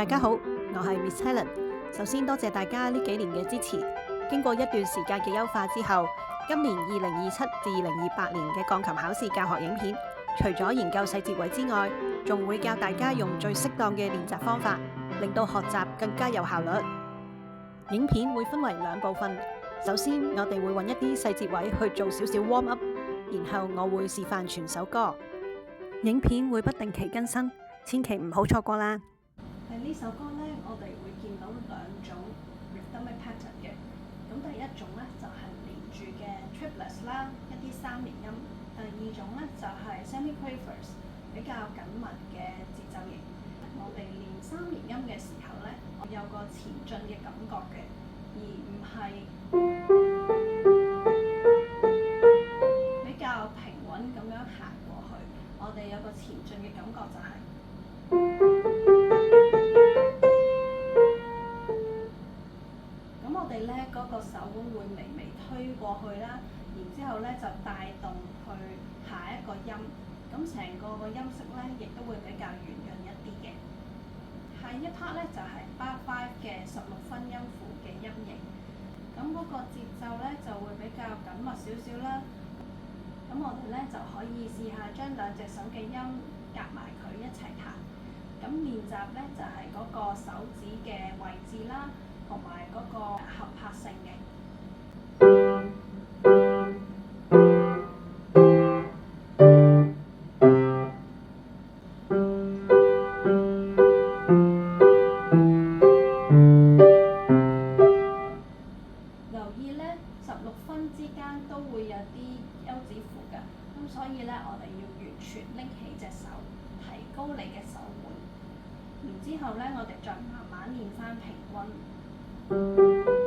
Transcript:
大家好，我係 Miss Helen。首先多謝大家呢幾年嘅支持。經過一段時間嘅優化之後，今年2027至2028年嘅鋼琴考試教學影片，除咗研究細節位之外，仲會教大家用最適當嘅練習方法，令到學習更加有效率。影片會分為2部分。首先，我哋會揾一啲細節位去做少少 warm up， 然後我會示範全首歌。影片會不定期更新，千祈唔好錯過啦。呢首歌呢，我哋會見到2種 rhythmic pattern 嘅。咁第一種呢，就係連住嘅 triplets 啦，一啲3連音。第二種呢，就係 semiquavers， 比較緊密嘅節奏型。我哋練3連音嘅時候呢，我有個前進嘅感覺嘅，而唔係比較平穩咁樣行過去。我哋有個前進嘅感覺就係咁，我哋呢嗰個手腕會微微推過去啦，然之後呢就帶動去下一個音，咁成個音色呢亦都會比較圓潤一啲嘅。下一 part 呢就係 bar 5嘅16分音符嘅音型，咁嗰個節奏呢就會比較緊密少少啦。咁我哋呢就可以試下將2隻手嘅音夾埋佢一齊彈。咁練習呢就係嗰個手指嘅位置啦，同埋嗰個合拍性嘅。留意呢16分之間都會有啲休止符㗎，咁所以呢，我哋要完全拎起隻手，提高你嘅手腕，然之後呢，我哋再慢慢練返平均。